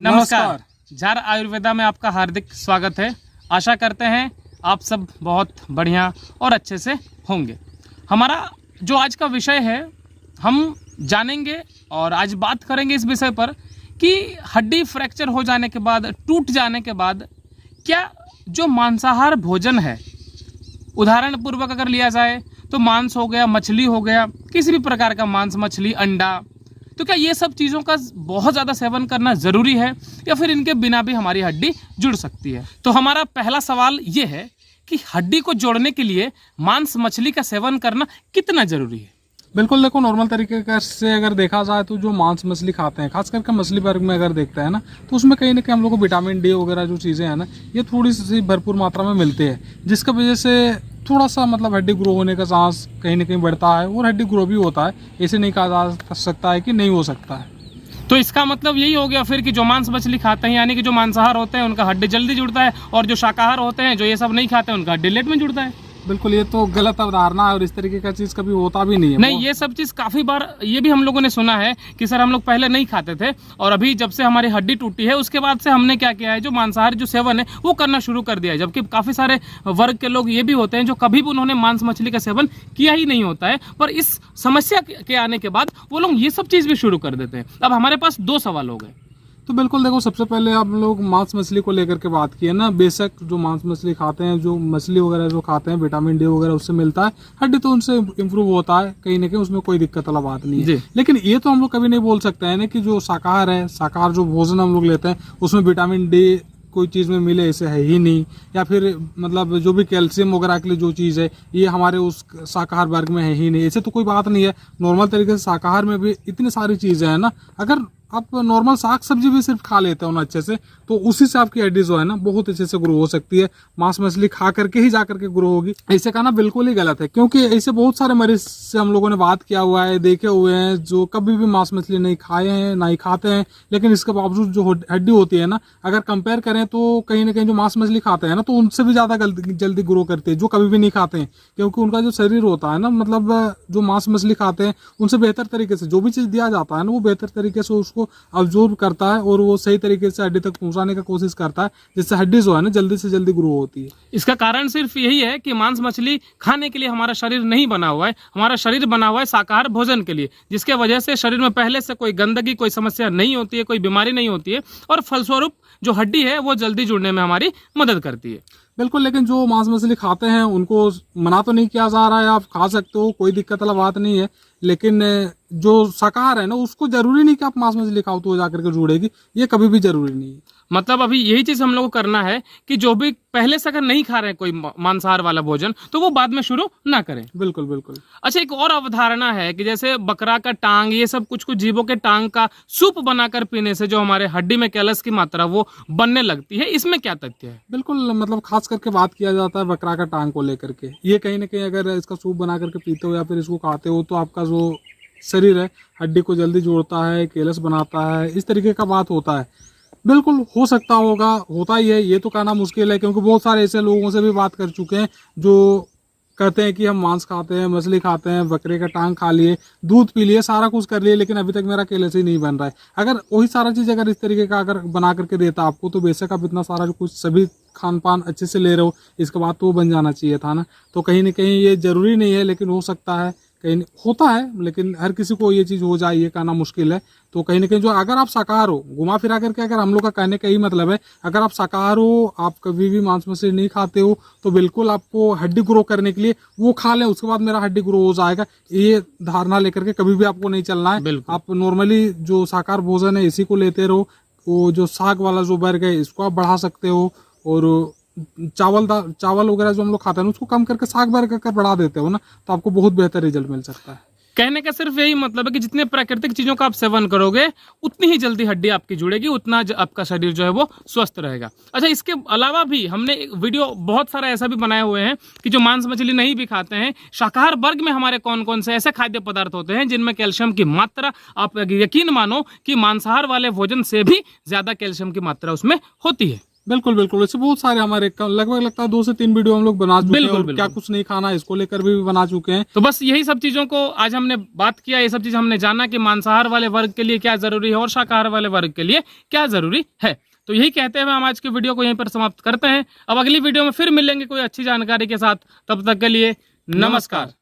नमस्कार। झार आयुर्वेदा में आपका हार्दिक स्वागत है। आशा करते हैं आप सब बहुत बढ़िया और अच्छे से होंगे। हमारा जो आज का विषय है हम जानेंगे और आज बात करेंगे इस विषय पर कि हड्डी फ्रैक्चर हो जाने के बाद, टूट जाने के बाद क्या जो मांसाहार भोजन है, उदाहरण पूर्वक अगर लिया जाए तो मांस हो गया, मछली हो गया, किसी भी प्रकार का मांस, मछली, अंडा, तो क्या ये सब चीज़ों का बहुत ज़्यादा सेवन करना ज़रूरी है या फिर इनके बिना भी हमारी हड्डी जुड़ सकती है? तो हमारा पहला सवाल ये है कि हड्डी को जोड़ने के लिए मांस, मछली का सेवन करना कितना ज़रूरी है? बिल्कुल, देखो नॉर्मल तरीके से अगर देखा जाए तो जो मांस मछली खाते हैं, खास करके मछली वर्ग में अगर देखते हैं ना, तो उसमें कहीं ना कहीं हम लोग को विटामिन डी वगैरह जो चीज़ें हैं ना, ये थोड़ी सी भरपूर मात्रा में मिलती है, जिसकी वजह से थोड़ा सा मतलब हड्डी ग्रो होने का चांस कहीं ना कहीं बढ़ता है और हड्डी ग्रो भी होता है। ऐसे नहीं कहा जा सकता है कि नहीं हो सकता है। तो इसका मतलब यही हो गया फिर कि जो मांस मछली खाते हैं, यानी कि जो मांसाहार होते हैं उनका हड्डी जल्दी जुड़ता है और जो शाकाहार होते हैं, जो ये सब नहीं खाते हैं, उनका हड्डी लेट में जुड़ता है। बिल्कुल, ये तो गलत अवधारणा है और इस तरीके का चीज़ कभी होता भी नहीं है। नहीं, ये सब चीज़ काफ़ी बार ये भी हम लोगों ने सुना है कि सर हम लोग पहले नहीं खाते थे और अभी जब से हमारी हड्डी टूटी है उसके बाद से हमने क्या किया है, जो मांसाहारी जो सेवन है वो करना शुरू कर दिया है। जबकि काफ़ी सारे वर्ग के लोग ये भी होते हैं जो कभी भी उन्होंने मांस मछली का सेवन किया ही नहीं होता है, पर इस समस्या के आने के बाद वो लोग ये सब चीज़ भी शुरू कर देते हैं। अब हमारे पास दो सवाल हो गए। तो बिल्कुल देखो, सबसे पहले आप लोग मांस मछली को लेकर के बात की है ना। बेशक जो मांस मछली खाते हैं, जो मछली वगैरह जो खाते हैं, विटामिन डी वगैरह उससे मिलता है, हड्डी तो उनसे इम्प्रूव होता है कहीं ना कहीं, उसमें कोई दिक्कत वाला बात नहीं है। लेकिन ये तो हम लोग कभी नहीं बोल सकते हैं ना कि जो शाकाहार है, शाकाहार जो भोजन हम लोग लेते हैं उसमें विटामिन डी कोई चीज़ में मिले, ऐसे है ही नहीं। या फिर मतलब जो भी कैल्शियम वगैरह के लिए जो चीज़ है ये हमारे उस शाकाहार वर्ग में है ही नहीं, ऐसे तो कोई बात नहीं है। नॉर्मल तरीके से शाकाहार में भी इतनी सारी चीज़ें हैं ना। अगर आप नॉर्मल साग सब्जी भी सिर्फ खा लेते हो ना अच्छे से, तो उसी से आपकी हड्डी जो है ना बहुत अच्छे से ग्रो हो सकती है। मांस मछली खा करके ही जा करके ग्रो होगी, ऐसे कहना बिल्कुल ही गलत है। क्योंकि ऐसे बहुत सारे मरीज से हम लोगों ने बात किया हुआ है, देखे हुए हैं, जो कभी भी मांस मछली नहीं खाए हैं, ना ही खाते हैं, लेकिन इसके बावजूद जो हड्डी होती है ना, अगर कंपेयर करें तो कहीं ना कहीं जो मांस मछली खाते हैं ना, तो उनसे भी ज्यादा जल्दी ग्रो करते हैं जो कभी भी नहीं खाते हैं। क्योंकि उनका जो शरीर होता है ना, मतलब जो मांस मछली खाते हैं उनसे बेहतर तरीके से जो भी चीज दिया जाता है ना, वो बेहतर तरीके से उसको अब्जॉर्ब करता है और वो सही तरीके से हड्डी तक पहुंचाने का कोशिश करता है, जिससे हड्डी जो है ना जल्दी से जल्दी ग्रो होती है। इसका कारण सिर्फ यही है कि मांस मछली खाने के लिए हमारा शरीर नहीं बना हुआ है, हमारा शरीर बना हुआ है शाकाहार भोजन के लिए, जिसके वजह से शरीर में पहले से कोई गंदगी, कोई समस्या नहीं होती है, कोई बीमारी नहीं होती है और फलस्वरूप जो हड्डी है वो जल्दी जुड़ने में हमारी मदद करती है। बिल्कुल, लेकिन जो मांस मछली खाते हैं उनको मना तो नहीं किया जा रहा है, आप खा सकते हो, कोई दिक्कत वाला बात नहीं है। लेकिन जो शाकाहार है ना, उसको जरूरी नहीं कि आप मांस मछली खाओ तो जाकर के जुड़ेगी, ये कभी भी जरूरी नहीं है। मतलब अभी यही चीज हम लोग को करना है कि जो भी पहले से अगर नहीं खा रहे हैं कोई मांसाहार वाला भोजन, तो वो बाद में शुरू ना करें। बिल्कुल बिल्कुल। अच्छा, एक और अवधारणा है कि जैसे बकरा का टांग, ये सब कुछ कुछ जीवों के टांग का सूप बनाकर पीने से जो हमारे हड्डी में कैल्शियम की मात्रा वो बनने लगती है, इसमें क्या तथ्य है? बिल्कुल, मतलब खास करके बात किया जाता है बकरा का टांग को लेकर के। ये कहीं ना कहीं अगर इसका सूप बना करके पीते हो या फिर इसको खाते हो तो आपका जो शरीर है हड्डी को जल्दी जोड़ता है, कैल्शियम बनाता है, इस तरीके का बात होता है। बिल्कुल हो सकता होगा, होता ही है, ये तो कहना मुश्किल है। क्योंकि बहुत सारे ऐसे लोगों से भी बात कर चुके हैं जो कहते हैं कि हम मांस खाते हैं, मछली खाते हैं, बकरे का टांग खा लिए, दूध पी लिए, सारा कुछ कर लिए, लेकिन अभी तक मेरा कैल्शियम ही नहीं बन रहा है। अगर वही सारा चीज़ अगर इस तरीके का अगर बना करके देता आपको, तो बेशक आप इतना सारा जो कुछ सभी खान पान अच्छे से ले रहे हो, इसके बाद तो वो बन जाना चाहिए था ना। तो कहीं ना कहीं ये जरूरी नहीं है, लेकिन हो सकता है, कहीं होता है, लेकिन हर किसी को ये चीज़ हो जाए ये कहना मुश्किल है। तो कहीं ना कहीं जो अगर आप शाकाहार हो, घुमा फिरा करके अगर हम लोग का कहने का यही मतलब है, अगर आप शाकाहार हो, आप कभी भी मांस मछली नहीं खाते हो, तो बिल्कुल आपको हड्डी ग्रो करने के लिए वो खा लें, उसके बाद मेरा हड्डी ग्रो हो जाएगा, ये धारणा लेकर के कभी भी आपको नहीं चलना है। आप नॉर्मली जो शाकाहार भोजन है इसी को लेते रहो। वो जो साग वाला जो वर्ग है इसको आप बढ़ा सकते हो, और चावल वगैरह जो हम लोग खाते हैं उसको कम करके साग भर कर बढ़ा देते हो ना, तो आपको बहुत बेहतर रिजल्ट मिल सकता है। कहने का सिर्फ यही मतलब है कि जितने प्राकृतिक चीजों का आप सेवन करोगे उतनी ही जल्दी हड्डी आपकी जुड़ेगी, उतना आपका शरीर जो है वो स्वस्थ रहेगा। अच्छा, इसके अलावा भी हमने एक वीडियो बहुत सारा ऐसा भी बनाए हुए हैं कि जो मांस मछली नहीं भी खाते हैं, शाकाहार वर्ग में हमारे कौन कौन से ऐसे खाद्य पदार्थ होते हैं जिनमें कैल्शियम की मात्रा, आप यकीन मानो कि मांसाहार वाले भोजन से भी ज्यादा कैल्शियम की मात्रा उसमें होती है। बिल्कुल बिल्कुल, ऐसे बहुत सारे हमारे लगभग लगता है 2 से 3 वीडियो हम लोग बना चुके हैं, बिल्कुल, और बिल्कुल। क्या कुछ नहीं खाना इसको लेकर भी बना चुके हैं। तो बस यही सब चीजों को आज हमने बात किया, ये सब चीज हमने जाना कि मांसाहार वाले वर्ग के लिए क्या जरूरी है और शाकाहार वाले वर्ग के लिए क्या जरूरी है। तो यही कहते हुए हम आज की वीडियो को यहीं पर समाप्त करते हैं। अब अगली वीडियो में फिर मिलेंगे कोई अच्छी जानकारी के साथ, तब तक के लिए नमस्कार।